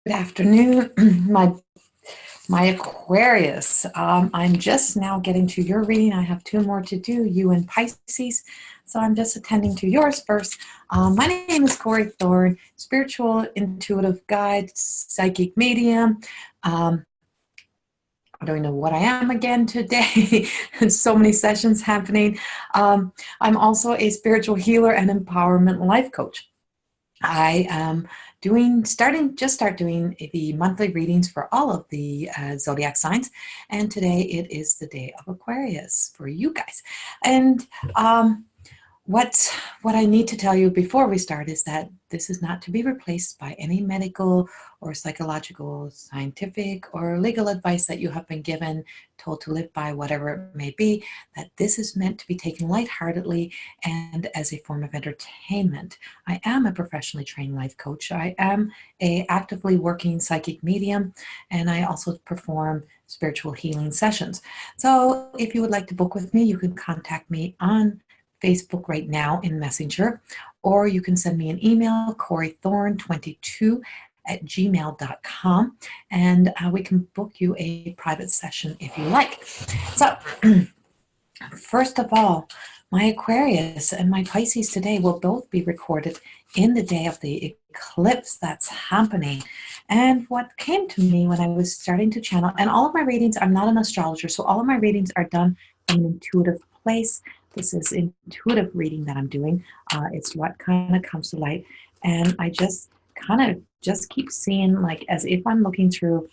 Good afternoon, my Aquarius. I'm just now getting to your reading. I have two more to do, you and Pisces. So I'm just attending to yours first. My name is Corey Thorne, spiritual intuitive guide, psychic medium. I don't know what I am again today. So many sessions happening. I'm also a spiritual healer and empowerment life coach. I am start doing the monthly readings for all of the zodiac signs, and today it is the day of Aquarius for you guys. And what I need to tell you before we start is that this is not to be replaced by any medical or psychological, scientific, or legal advice that you have been given, told to live by, whatever it may be, that this is meant to be taken lightheartedly and as a form of entertainment. I am a professionally trained life coach. I am a actively working psychic medium, and I also perform spiritual healing sessions. So if you would like to book with me, you can contact me on Facebook right now in Messenger, or you can send me an email, CoreyThorne22@gmail.com, and we can book you a private session if you like. So first of all, my Aquarius and my Pisces today will both be recorded in the day of the eclipse that's happening. And what came to me when I was starting to channel, and all of my readings, I'm not an astrologer, so all of my readings are done from an intuitive place. This is intuitive reading that I'm doing. It's what kind of comes to light. And I just kind of just keep seeing, like, as if I'm looking through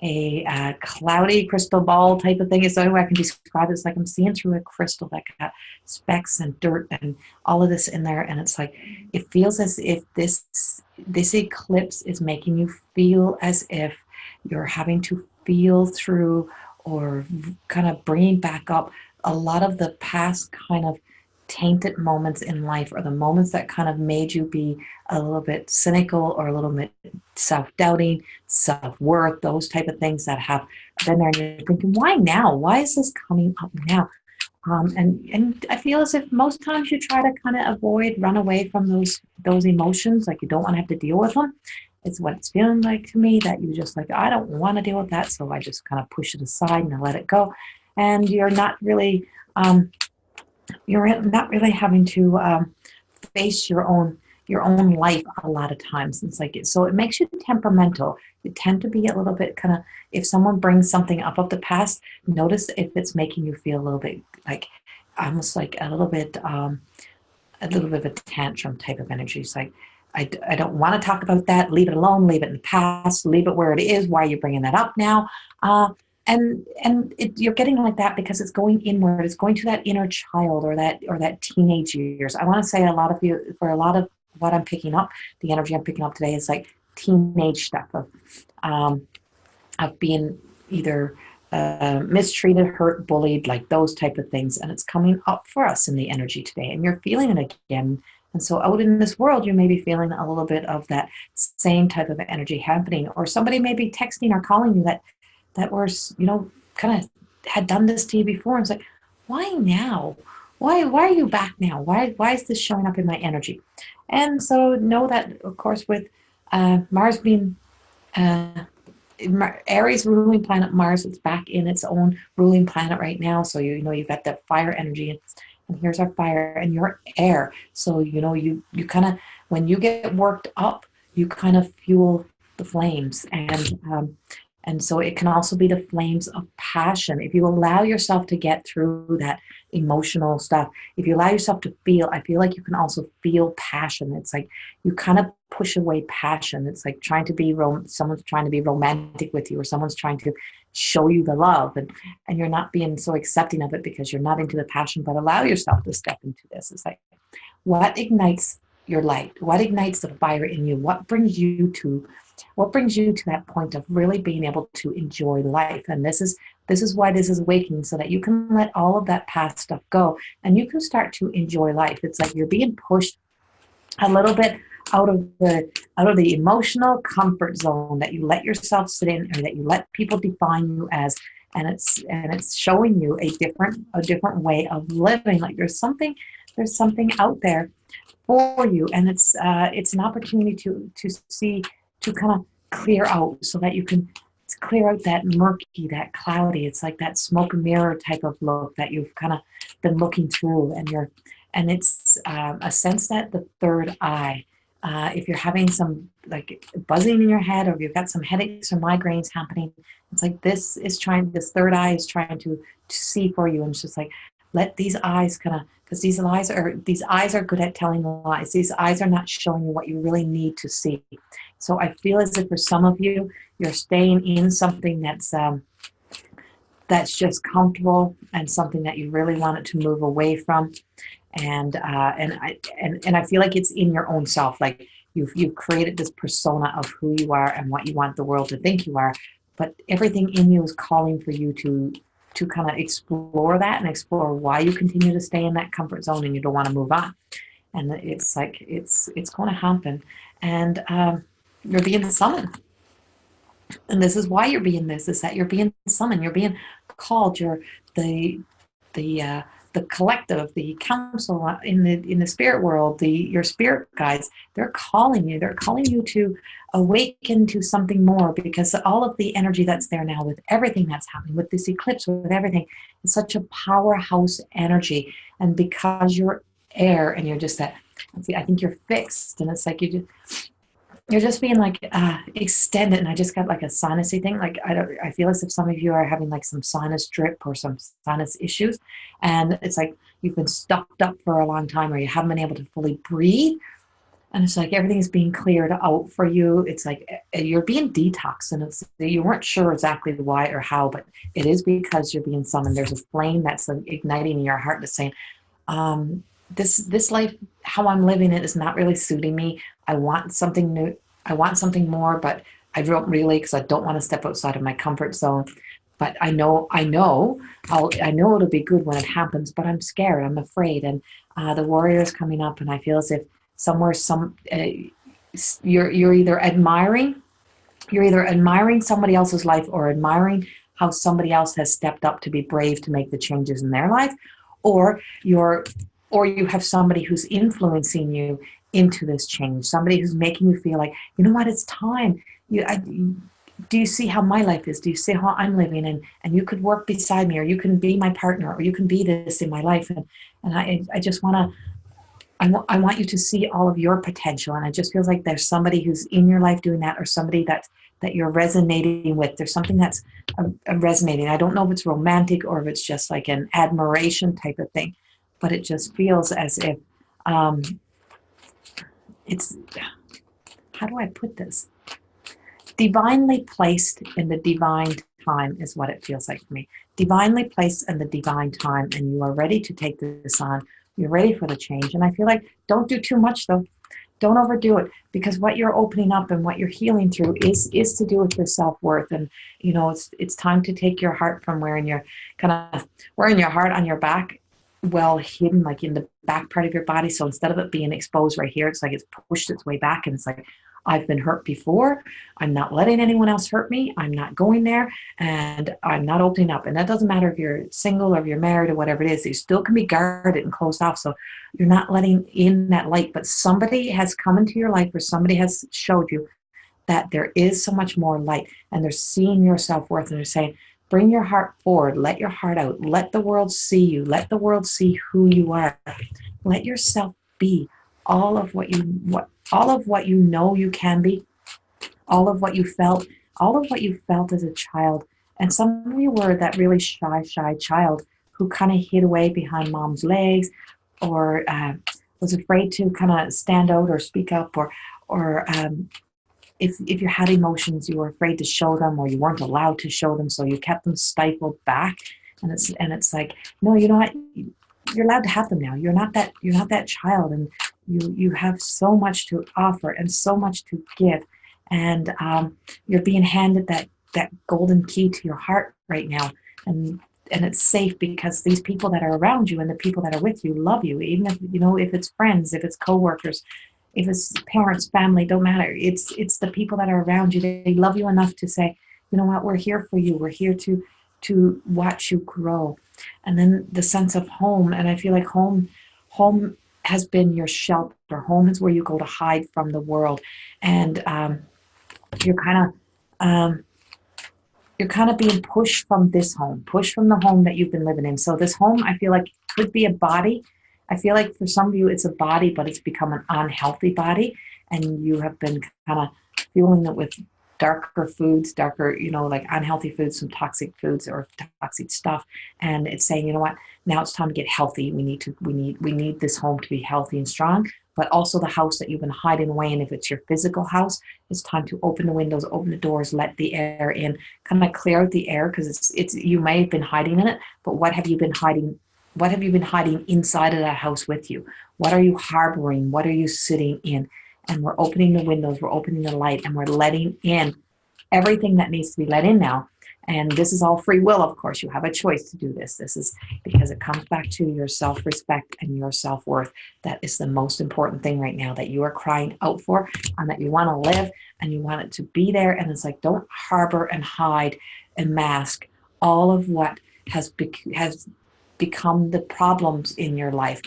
a cloudy crystal ball type of thing. Is the only way I can describe it. It's like I'm seeing through a crystal that got specks and dirt and all of this in there. And it's like, it feels as if this eclipse is making you feel as if you're having to feel through or kind of bringing back up a lot of the past kind of tainted moments in life, or the moments that kind of made you be a little bit cynical or a little bit self-doubting, self-worth, those type of things that have been there, and you're thinking, why now? Why is this coming up now? And I feel as if most times you try to kind of run away from those emotions, like you don't want to have to deal with them. It's what it's feeling like to me, that you just like, I don't want to deal with that, so I just kind of push it aside and I let it go. And you're not really having to face your own life a lot of times. It's like, so it makes you temperamental. You tend to be a little bit kind of, if someone brings something up of the past, notice if it's making you feel a little bit like, almost like a little bit of a tantrum type of energy. It's like, I don't want to talk about that. Leave it alone. Leave it in the past. Leave it where it is. Why are you bringing that up now? You're getting like that because it's going inward. It's going to that inner child or that teenage years. I want to say a lot of what I'm picking up, the energy I'm picking up today is like teenage stuff of being either mistreated, hurt, bullied, like those type of things. And it's coming up for us in the energy today, and you're feeling it again. And so out in this world, you may be feeling a little bit of that same type of energy happening, or somebody may be texting or calling you that was, kind of had done this to you before. And it's like, why now? Why are you back now? Why is this showing up in my energy? And so know that, of course, with Mars being Aries ruling planet Mars, it's back in its own ruling planet right now. So you've got that fire energy, and here's our fire, and you're air. So you kind of, when you get worked up, you kind of fuel the flames, and so it can also be the flames of passion. If you allow yourself to get through that emotional stuff, if you allow yourself to feel, I feel like you can also feel passion. It's like you kind of push away passion. It's like trying to be someone's trying to be romantic with you, or someone's trying to show you the love, and you're not being so accepting of it because you're not into the passion. But allow yourself to step into this. It's like, what ignites your light? What ignites the fire in you? What brings you to that point of really being able to enjoy life? And this is why this is awakening, so that you can let all of that past stuff go and you can start to enjoy life. It's like you're being pushed a little bit out of the emotional comfort zone that you let yourself sit in, or that you let people define you as, and it's showing you a different way of living. Like there's something out there for you, and it's an opportunity to see, to kind of clear out so that you can clear out that murky, that cloudy. It's like that smoke and mirror type of look that you've kind of been looking through, and it's a sense that the third eye, if you're having some like buzzing in your head, or if you've got some headaches or migraines happening, it's like this third eye is trying to see for you, and it's just like, let these eyes kind of, because these eyes are good at telling lies. These eyes are not showing you what you really need to see. So I feel as if for some of you, you're staying in something that's just comfortable and something that you really wanted to move away from. And I feel like it's in your own self. Like you've created this persona of who you are and what you want the world to think you are. But everything in you is calling for you to kind of explore that and explore why you continue to stay in that comfort zone and you don't want to move on. And it's like, it's going to happen. And you're being summoned. And this is why you're being is that you're being summoned. You're being called. You're the collective, the council in the spirit world, your spirit guides, they're calling you. They're calling you to awaken to something more, because all of the energy that's there now with everything that's happening, with this eclipse, with everything, it's such a powerhouse energy. And because you're air and you're just that, I think you're fixed, and it's like you're just being like extended. And I just got like a sinusy thing. Like I feel as if some of you are having like some sinus drip or some sinus issues, and it's like you've been stopped up for a long time, or you haven't been able to fully breathe. And it's like everything's being cleared out for you. It's like you're being detoxed, and you weren't sure exactly why or how, but it is because you're being summoned. There's a flame that's igniting in your heart that's saying, this life, how I'm living it, is not really suiting me. I want something new. I want something more, but I don't really, because I don't want to step outside of my comfort zone. But I know it'll be good when it happens, but I'm scared. I'm afraid. And the warrior is coming up, and I feel as if you're either admiring somebody else's life, or admiring how somebody else has stepped up to be brave to make the changes in their life, or you have somebody who's influencing you into this change, somebody who's making you feel like, you know what, it's time. Do you see how my life is? Do you see how I'm living? And you could work beside me, or you can be my partner, or you can be this in my life. And I just I want you to see all of your potential. And it just feels like there's somebody who's in your life doing that, or somebody that you're resonating with. There's something that's resonating. I don't know if it's romantic or if it's just like an admiration type of thing, but it just feels as if it's, how do I put this? Divinely placed in the divine time is what it feels like for me. Divinely placed in the divine time, and you are ready to take this on. You're ready for the change. And I feel like, don't do too much though. Don't overdo it, because what you're opening up and what you're healing through is to do with your self-worth. And it's time to take your heart from wearing your heart on your back, well hidden, like in the back part of your body. So instead of it being exposed right here, it's like it's pushed its way back, and it's like, I've been hurt before. I'm not letting anyone else hurt me. I'm not going there, and I'm not opening up. And that doesn't matter if you're single or if you're married or whatever it is. You still can be guarded and closed off. So you're not letting in that light. But somebody has come into your life, or somebody has showed you that there is so much more light, and they're seeing your self-worth, and they're saying, bring your heart forward. Let your heart out. Let the world see you. Let the world see who you are. Let yourself be all of what you know you can be, all of what you felt as a child. And some of you were that really shy child who kind of hid away behind mom's legs, or was afraid to kind of stand out or speak up, or if you had emotions, you were afraid to show them, or you weren't allowed to show them, so you kept them stifled back. And it's like, no, you know what? You're allowed to have them now. You're not that child, and you have so much to offer and so much to give. And you're being handed that golden key to your heart right now. And it's safe, because these people that are around you and the people that are with you love you, even if it's friends, if it's coworkers, if it's parents, family, don't matter. It's the people that are around you. They love you enough to say, you know what, we're here for you. We're here to watch you grow. And then the sense of home. And I feel like home has been your shelter. Home is where you go to hide from the world. And you're kind of being pushed from this home, pushed from the home that you've been living in. So this home, I feel like, could be a body. I feel like for some of you, it's a body, but it's become an unhealthy body. And you have been kind of fueling it with darker foods, like unhealthy foods, some toxic foods or toxic stuff. And it's saying, you know what, now it's time to get healthy. We need this home to be healthy and strong, but also the house that you've been hiding away in. If it's your physical house, it's time to open the windows, open the doors, let the air in, kind of clear out the air, because it's you may have been hiding in it, but what have you been hiding? What have you been hiding inside of that house with you? What are you harboring? What are you sitting in? And we're opening the windows, we're opening the light, and we're letting in everything that needs to be let in now. And this is all free will, of course. You have a choice to do this. This is because it comes back to your self-respect and your self-worth. That is the most important thing right now that you are crying out for, and that you want to live and you want it to be there. And it's like, don't harbor and hide and mask all of what has become the problems in your life.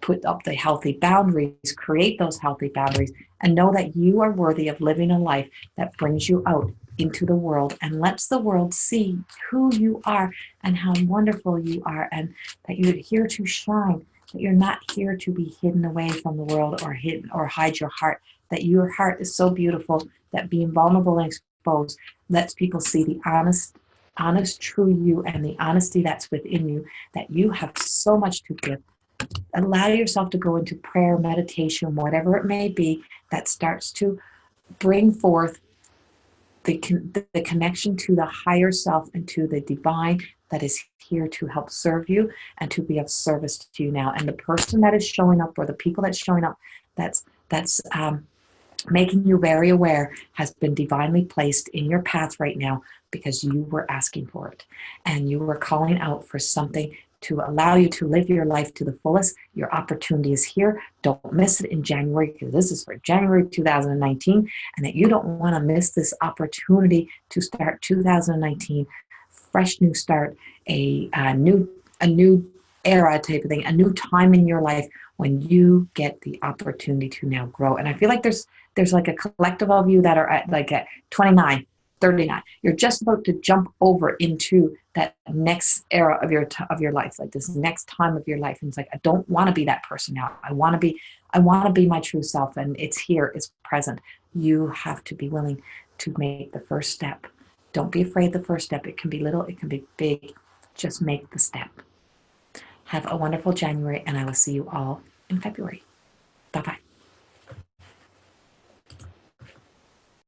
Put up the healthy boundaries, create those healthy boundaries, and know that you are worthy of living a life that brings you out into the world and lets the world see who you are and how wonderful you are, and that you're here to shine, that you're not here to be hidden away from the world or hidden or hide your heart, that your heart is so beautiful that being vulnerable and exposed lets people see the honest, true you, and the honesty that's within you, that you have so much to give. Allow yourself to go into prayer, meditation, whatever it may be, that starts to bring forth the connection to the higher self and to the divine that is here to help serve you and to be of service to you now. And the person that is showing up, or the people that's showing up, that's making you very aware, has been divinely placed in your path right now because you were asking for it. And you were calling out for something to allow you to live your life to the fullest. Your opportunity is here. Don't miss it in January, because this is for January 2019, and that you don't want to miss this opportunity to start 2019, fresh new start, a new era type of thing, a new time in your life when you get the opportunity to now grow. And I feel like there's like a collective of you that are at 29, 39. You're just about to jump over into that next era of your life, like this next time of your life. And it's like, I don't want to be that person now. I want to be my true self, and it's here, it's present. You have to be willing to make the first step. Don't be afraid of the first step. It can be little, it can be big. Just make the step. Have a wonderful January, and I will see you all in February.